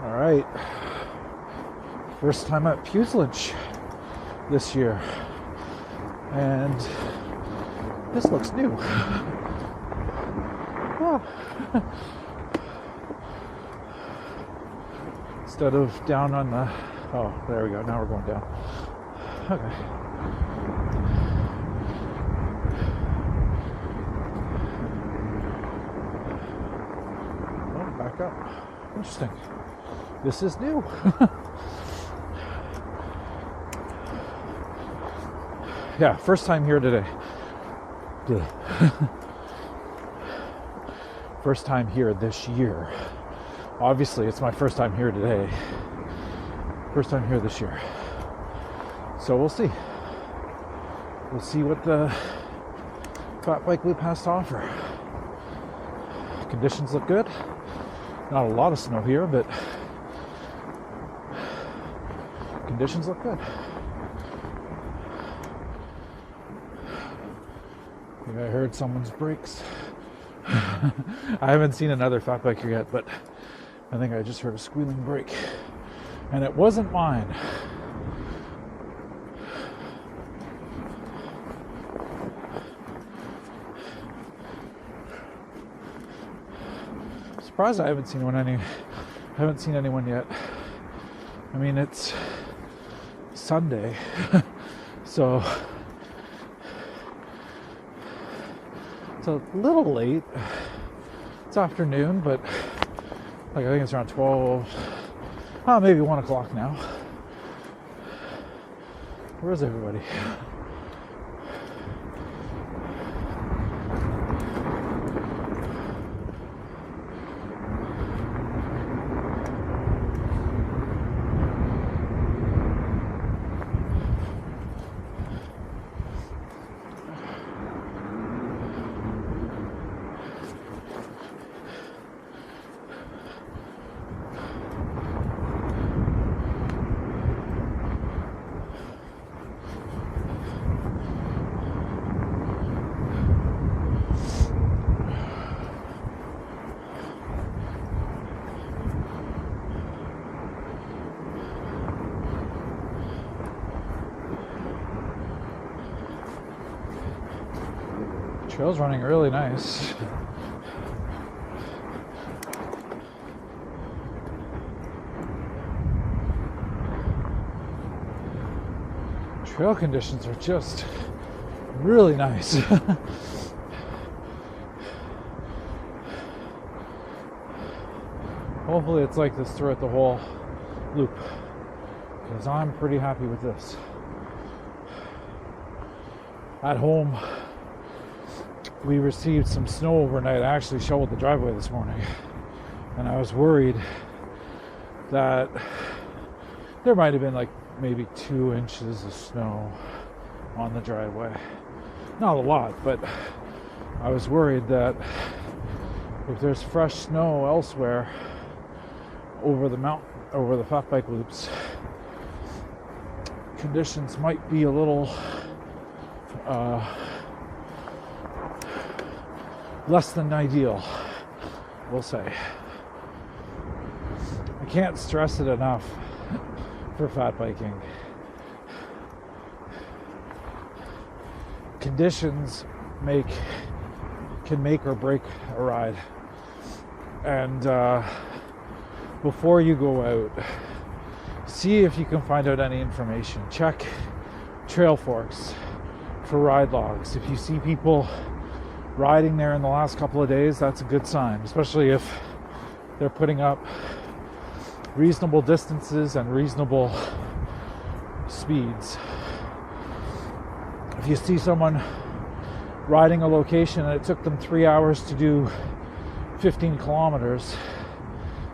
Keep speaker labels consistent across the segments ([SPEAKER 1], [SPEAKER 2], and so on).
[SPEAKER 1] All right, first time at Puslinch this year, and this looks new. Oh. Instead of down on the, oh, there we go, now we're going down. Okay. Oh, back up. Interesting. This is new. Yeah, first time here today. First time here this year. Obviously, it's my first time here today. First time here this year. So we'll see. We'll see what the fat bike loop has to offer. Conditions look good. Not a lot of snow here, but conditions look good. I think I heard someone's brakes. I haven't seen another fat biker yet, but I think I just heard a squealing brake. And it wasn't mine. Surprised I haven't seen anyone yet. I mean, it's Sunday, so it's a little late. It's afternoon, but like I think it's around 12, maybe 1 o'clock now. Where's everybody? Trail's running really nice. Trail conditions are just really nice. Hopefully it's like this throughout the whole loop, because I'm pretty happy with this. At home, we received some snow overnight. I actually shoveled the driveway this morning, and I was worried that there might have been like maybe 2 inches of snow on the driveway. Not a lot, but I was worried that if there's fresh snow elsewhere over the fat bike loops, conditions might be a little less than ideal, we'll say. I can't stress it enough for fat biking. Conditions can make or break a ride. And before you go out, see if you can find out any information. Check trail forks for ride logs. If you see people riding there in the last couple of days, that's a good sign, especially if they're putting up reasonable distances and reasonable speeds. If you see someone riding a location and it took them 3 hours to do 15 kilometers,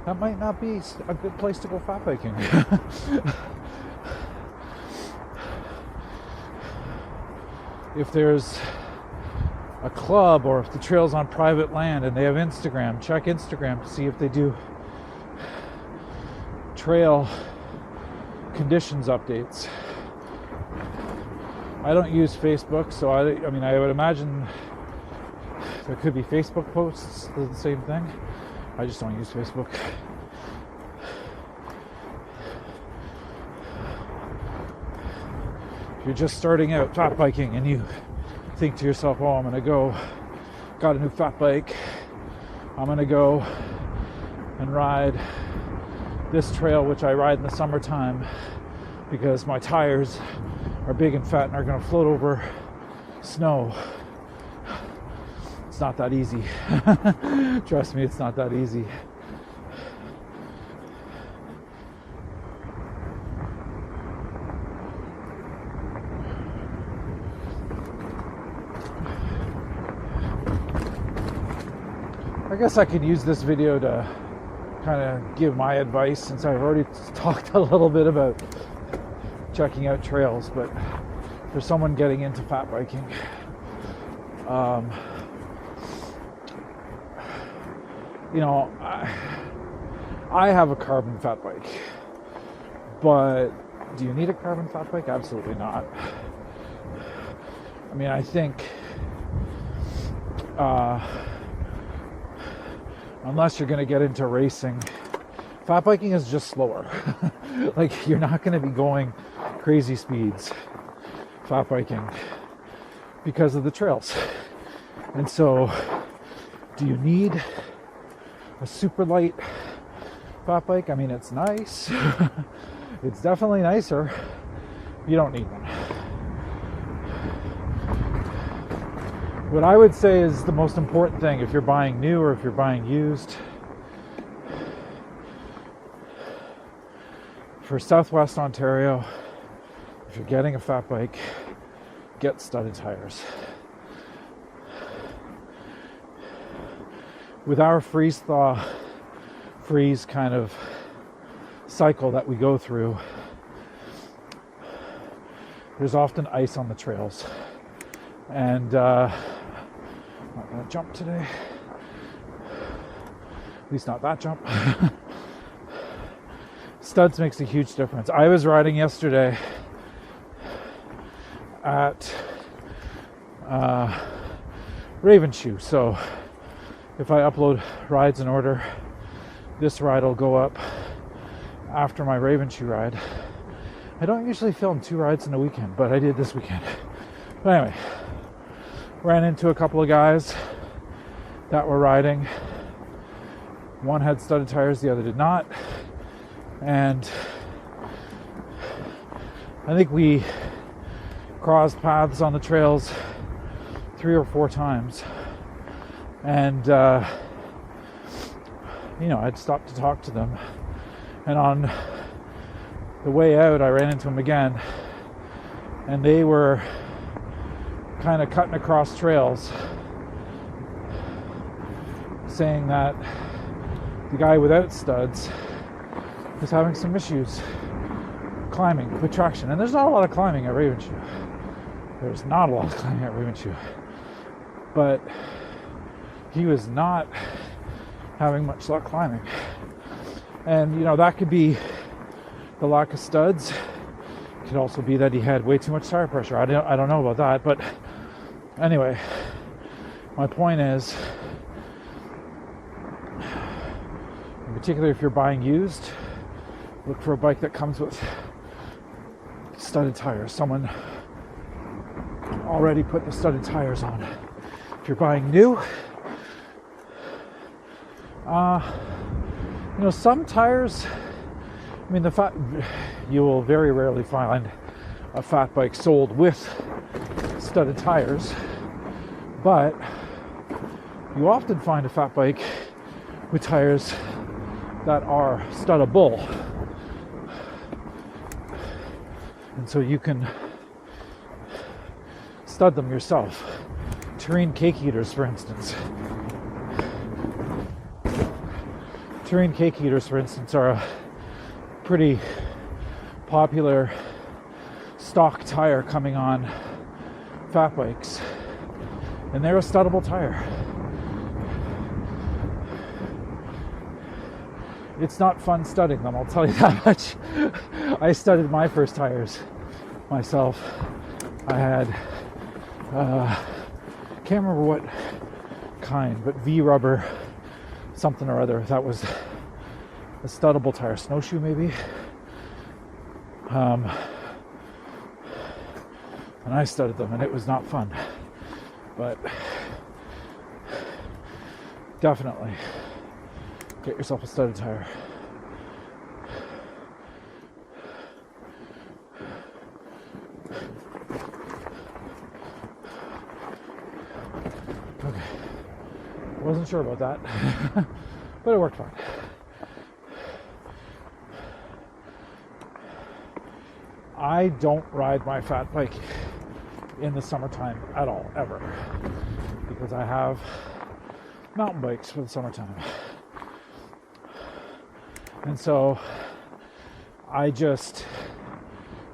[SPEAKER 1] that might not be a good place to go fat biking. If there's a club, or if the trail's on private land and they have Instagram, check Instagram to see if they do trail conditions updates. I don't use Facebook, so I mean, I would imagine there could be Facebook posts, the same thing. I just don't use Facebook. you're just starting out fat biking and you think to yourself, oh, I'm gonna go, got a new fat bike, I'm gonna go and ride this trail, which I ride in the summertime because my tires are big and fat and are gonna float over snow. It's not that easy. Trust me, it's not that easy. I guess I could use this video to kind of give my advice, since I've already talked a little bit about checking out trails, but for someone getting into fat biking, you know, I have a carbon fat bike, but do you need a carbon fat bike? Absolutely not. I mean, I think unless you're going to get into racing, fat biking is just slower. Like, you're not going to be going crazy speeds fat biking because of the trails. And so, do you need a super light fat bike? I mean, it's nice. It's definitely nicer. You don't need one. What I would say is the most important thing, if you're buying new or if you're buying used, for Southwest Ontario, if you're getting a fat bike, get studded tires. With our freeze-thaw, freeze kind of cycle that we go through, there's often ice on the trails. And I'm not going to jump today. At least not that jump. Studs makes a huge difference. I was riding yesterday at Raven Shoe. So if I upload rides in order, this ride will go up after my Raven Shoe ride. I don't usually film 2 rides in a weekend, but I did this weekend. But anyway, ran into a couple of guys that were riding. One had studded tires, the other did not. And I think we crossed paths on the trails 3 or 4 times. And, you know, I'd stopped to talk to them. And on the way out, I ran into them again. And they were kind of cutting across trails, saying that the guy without studs was having some issues climbing with traction. And there's not a lot of climbing at Raven Shoe. There's not a lot of climbing at Raven Shoe. But he was not having much luck climbing. And, you know, that could be the lack of studs. It could also be that he had way too much tire pressure. I don't know about that, but anyway, my point is, in particular if you're buying used, look for a bike that comes with studded tires. Someone already put the studded tires on. If you're buying new, you know, some tires, I mean, you will very rarely find a fat bike sold with studded tires, but you often find a fat bike with tires that are studdable, and so you can stud them yourself. Terrain cake eaters, for instance. Terrain cake eaters, for instance, are a pretty popular stock tire coming on fat bikes, and they're a studdable tire. It's not fun studding them, I'll tell you that much. I studded my first tires myself. I had can't remember what kind, but V rubber something or other. That was a studdable tire, snowshoe maybe. and I studded them, and it was not fun. But definitely get yourself a studded tire. Okay, wasn't sure about that, but it worked fine. I don't ride my fat bike in the summertime at all, ever, because I have mountain bikes for the summertime. And so I just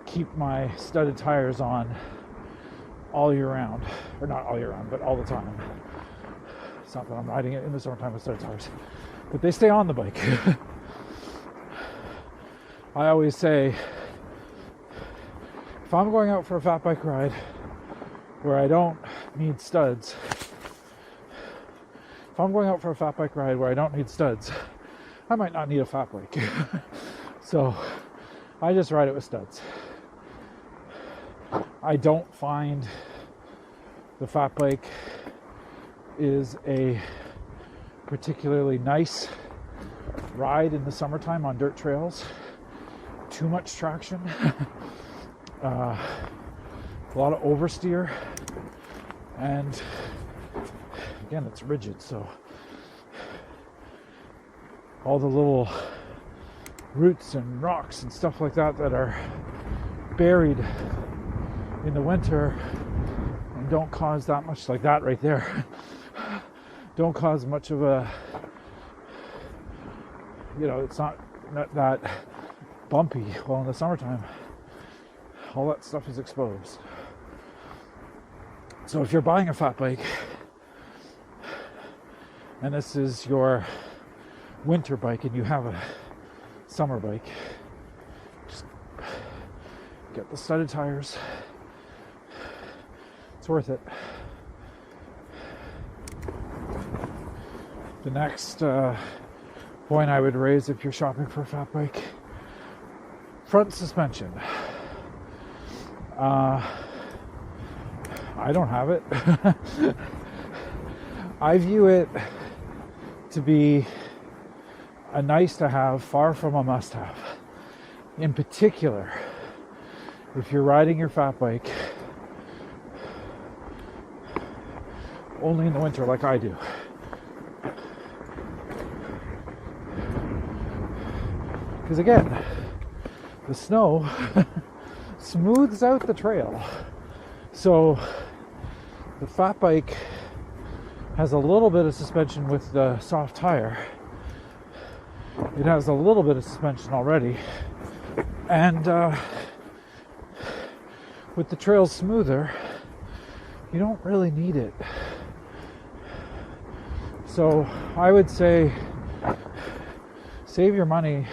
[SPEAKER 1] keep my studded tires on all year round, or not all year round, but all the time. It's not that I'm riding it in the summertime with studded tires, but they stay on the bike. I always say, if I'm going out for a fat bike ride where I don't need studs, I might not need a fat bike. So I just ride it with studs. I don't find the fat bike is a particularly nice ride in the summertime on dirt trails. Too much traction. A lot of oversteer, and again, it's rigid, so all the little roots and rocks and stuff like that that are buried in the winter and don't cause that much, like that right there, don't cause much of a, it's not that bumpy. Well, in the summertime, all that stuff is exposed. So if you're buying a fat bike and this is your winter bike and you have a summer bike, just get the studded tires. It's worth it. The next point I would raise if you're shopping for a fat bike, front suspension. I don't have it. I view it to be a nice to have, far from a must have. In particular, if you're riding your fat bike only in the winter like I do. Because again, the snow smooths out the trail. So the fat bike has a little bit of suspension with the soft tire. It has a little bit of suspension already. And with the trail smoother, you don't really need it. So I would say save your money.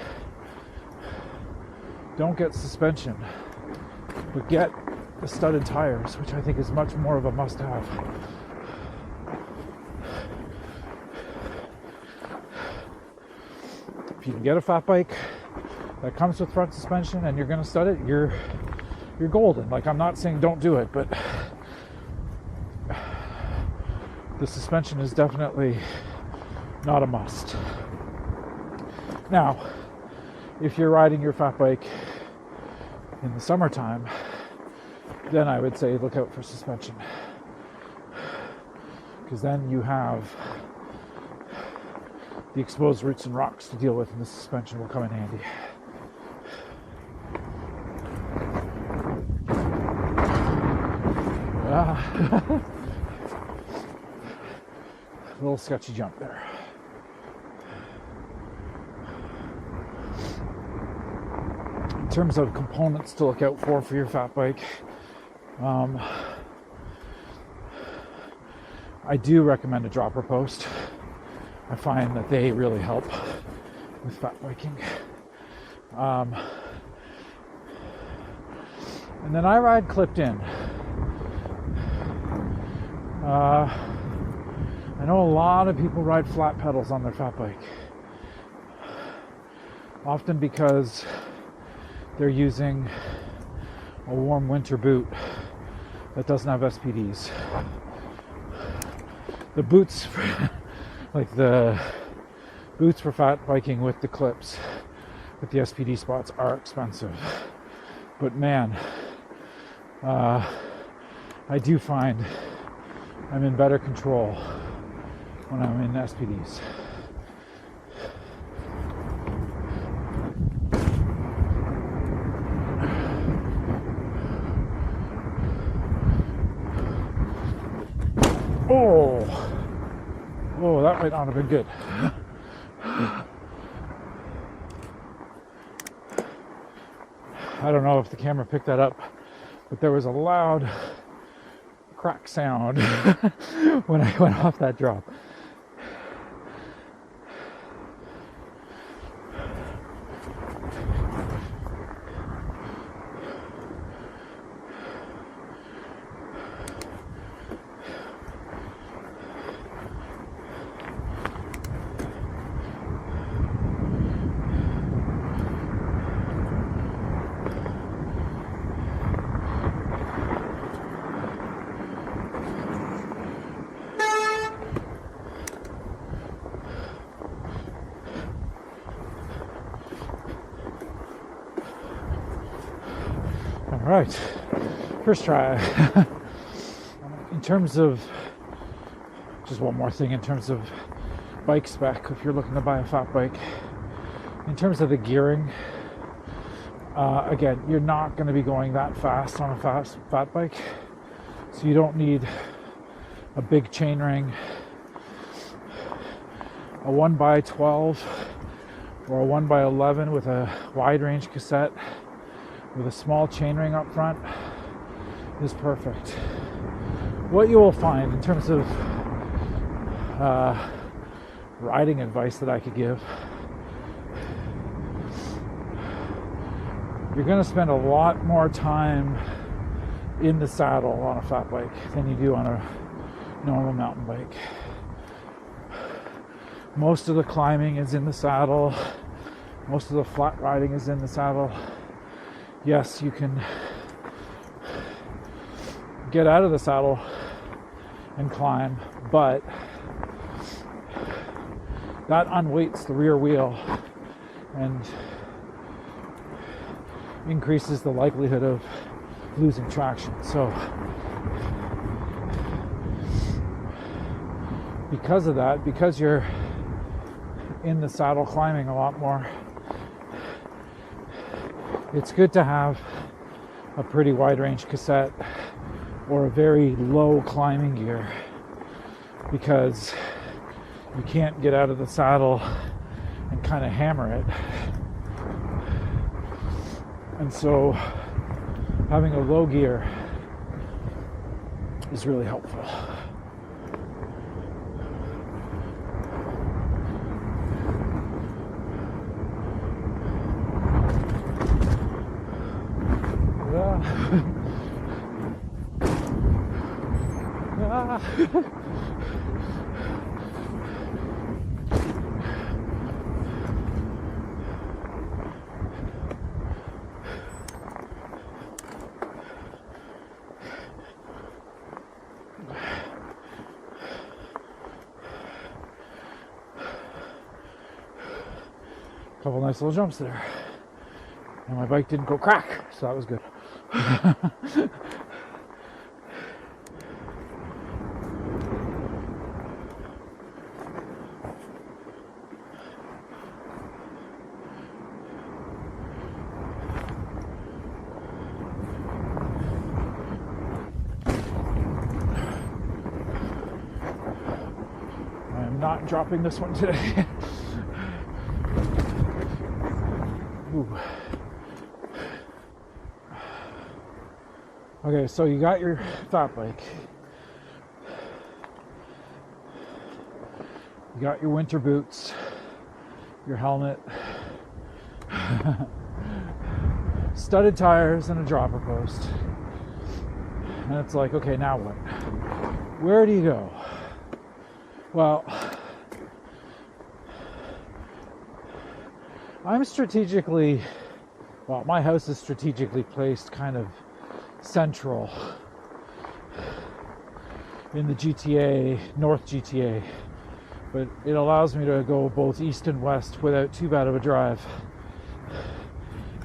[SPEAKER 1] Don't get suspension, but get the studded tires, which I think is much more of a must-have. If you can get a fat bike that comes with front suspension and you're going to stud it, you're golden. Like, I'm not saying don't do it, but the suspension is definitely not a must. Now, if you're riding your fat bike in the summertime, then I would say look out for suspension, because then you have the exposed roots and rocks to deal with, and the suspension will come in handy. A little sketchy jump there. In terms of components to look out for your fat bike, I do recommend a dropper post. I find that they really help with fat biking. And then I ride clipped in. I know a lot of people ride flat pedals on their fat bike, often because they're using a warm winter boot that doesn't have SPDs. The boots, like the boots for fat biking with the clips, with the SPD spots, are expensive. But man, I do find I'm in better control when I'm in SPDs. Oh, that might not have been good. I don't know if the camera picked that up, but there was a loud crack sound when I went off that drop. All right, first try. In terms of, just one more thing, in terms of bike spec, if you're looking to buy a fat bike, in terms of the gearing, again, you're not going to be going that fast on a fat bike, so you don't need a big chain ring, a 1x12 or a 1x11 with a wide range cassette with a small chain ring up front is perfect. What you will find in terms of riding advice that I could give, you're going to spend a lot more time in the saddle on a fat bike than you do on a normal mountain bike. Most of the climbing is in the saddle. Most of the flat riding is in the saddle. Yes, you can get out of the saddle and climb, but that unweights the rear wheel and increases the likelihood of losing traction. So because of that, because you're in the saddle climbing a lot more, it's good to have a pretty wide range cassette or a very low climbing gear, because you can't get out of the saddle and kind of hammer it. And so having a low gear is really helpful. Couple nice little jumps there, and my bike didn't go crack, so that was good. I am not dropping this one today. Ooh. Okay, so you got your fat bike. You got your winter boots, your helmet, studded tires, and a dropper post. And it's like, okay, now what? Where do you go? Well, my house is strategically placed kind of central in the GTA, North GTA. But it allows me to go both east and west without too bad of a drive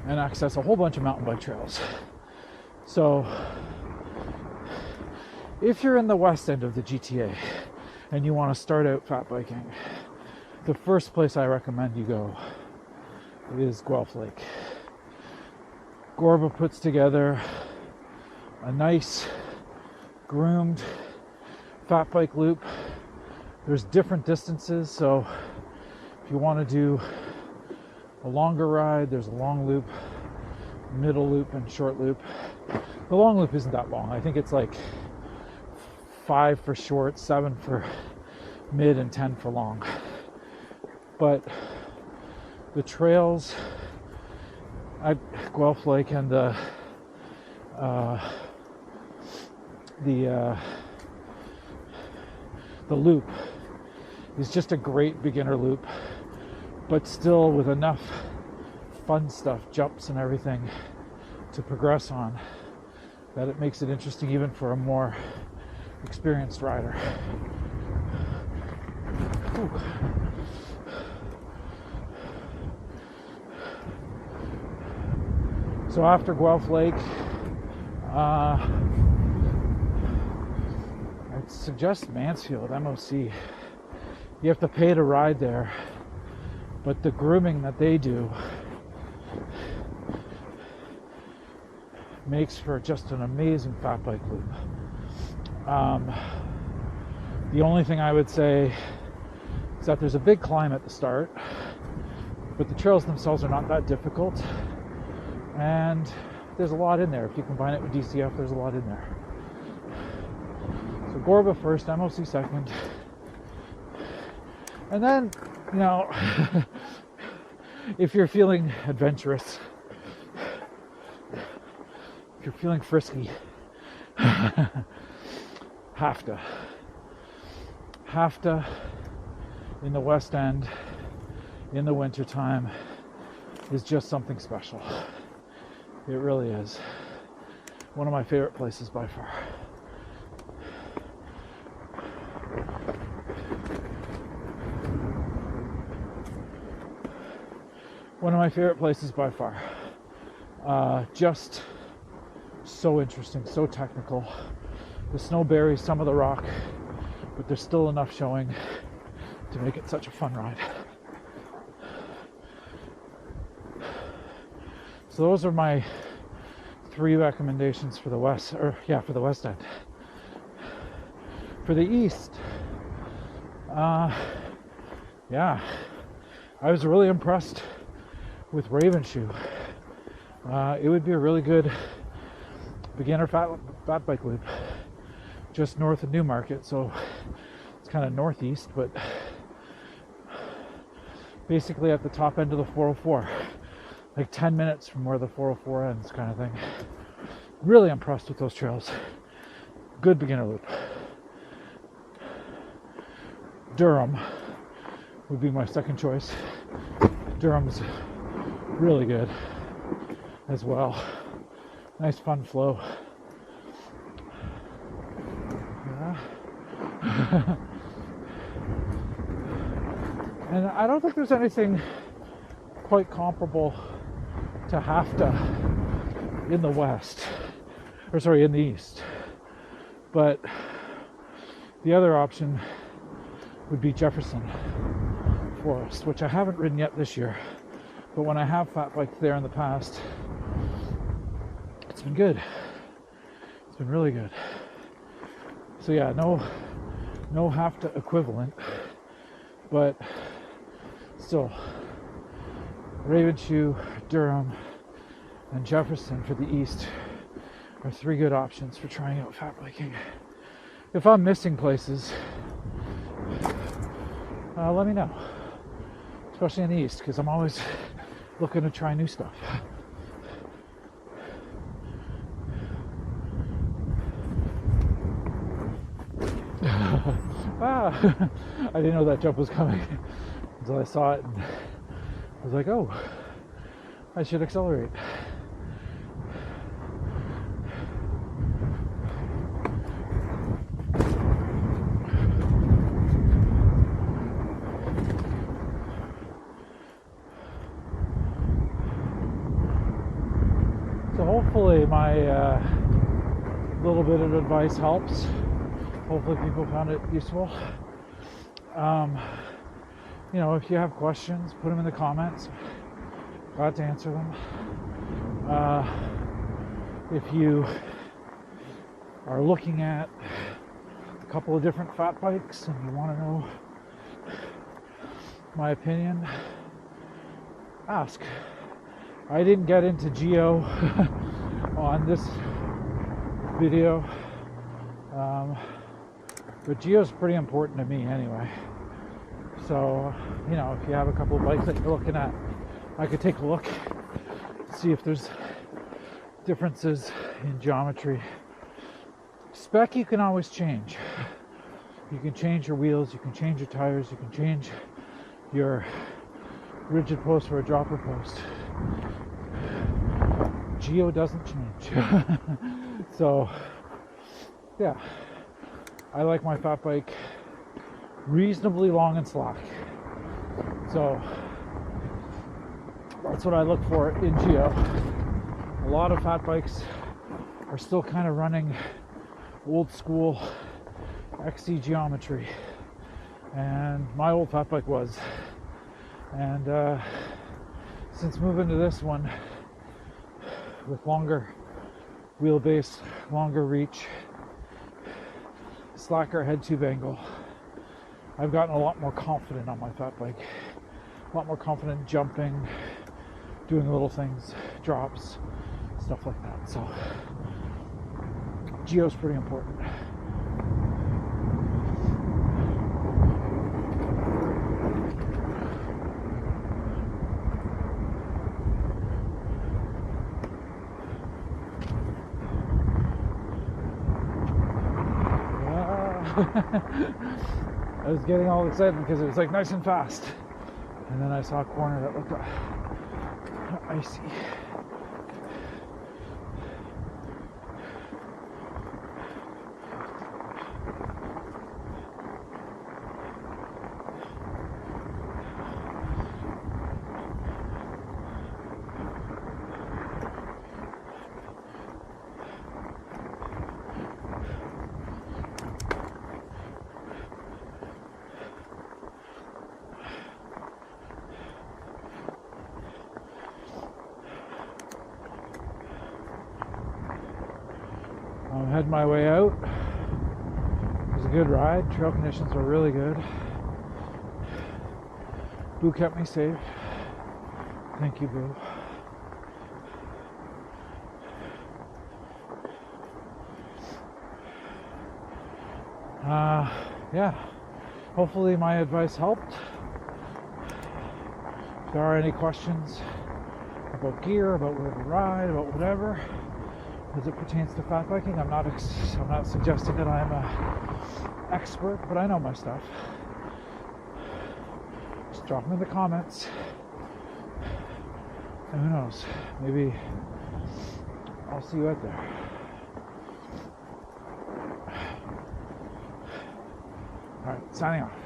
[SPEAKER 1] and access a whole bunch of mountain bike trails. So if you're in the west end of the GTA and you want to start out fat biking, the first place I recommend you go is Guelph Lake. Gorba puts together a nice groomed fat bike loop. There's different distances, so if you want to do a longer ride, there's a long loop, middle loop, and short loop. The long loop isn't that long. I think it's like 5 for short, 7 for mid, and 10 for long. But the trails at Guelph Lake and the loop is just a great beginner loop, but still with enough fun stuff, jumps and everything to progress on, that it makes it interesting even for a more experienced rider. Ooh. So after Guelph Lake, I'd suggest Mansfield, MOC. You have to pay to ride there, but the grooming that they do makes for just an amazing fat bike loop. The only thing I would say is that there's a big climb at the start, but the trails themselves are not that difficult, and there's a lot in there. If you combine it with DCF, there's a lot in there. So Gorba first, MOC second. And then, you know, if you're feeling adventurous, if you're feeling frisky, Hafta in the West End in the wintertime is just something special. It really is. One of my favorite places by far. One of my favorite places by far. Just so interesting, so technical. The snow buries some of the rock, but there's still enough showing to make it such a fun ride. So those are my 3 recommendations for the west, for the West End. For the east, I was really impressed with Ravenshoe. It would be a really good beginner fat bike loop just north of Newmarket, so it's kind of northeast, but basically at the top end of the 404, like 10 minutes from where the 404 ends, kind of thing. Really impressed with those trails. Good beginner loop. Durham would be my second choice. Durham's really good as well. Nice fun flow. Yeah. And I don't think there's anything quite comparable to Hafta in the west, in the east. But the other option would be Jefferson Forest, which I haven't ridden yet this year, but when I have fat biked there in the past, it's been good. It's been really good. So yeah, no Hafta equivalent, but still, Ravenshoe, Durham, and Jefferson for the east are 3 good options for trying out fat biking. If I'm missing places, let me know, especially in the east, because I'm always looking to try new stuff. I didn't know that jump was coming until I saw it, and I was like, oh, I should accelerate. So hopefully my little bit of advice helps. Hopefully people found it useful. You know, if you have questions, put them in the comments. Glad to answer them. If you are looking at a couple of different fat bikes and you want to know my opinion, ask. I didn't get into geo on this video, but geo's pretty important to me anyway. So, you know, if you have a couple of bikes that you're looking at, I could take a look, see if there's differences in geometry. Spec you can always change. You can change your wheels, you can change your tires, you can change your rigid post for a dropper post. Geo doesn't change. So, yeah, I like my fat bike reasonably long and slack. So that's what I look for in geo. A lot of fat bikes are still kind of running old school XC geometry, and my old fat bike was. And since moving to this one with longer wheelbase, longer reach, slacker head tube angle, I've gotten a lot more confident on my fat bike. A lot more confident jumping, doing little things, drops, stuff like that. So geo's pretty important. I was getting all excited because it was like nice and fast, and then I saw a corner that looked icy. I'm heading my way out. It was a good ride. Trail conditions were really good. Boo kept me safe. Thank you, Boo. Yeah. Hopefully my advice helped. If there are any questions about gear, about where to ride, about whatever, as it pertains to fat biking, I'm not suggesting that I'm an expert, but I know my stuff. Just drop them in the comments. And who knows? Maybe I'll see you out there. All right, signing off.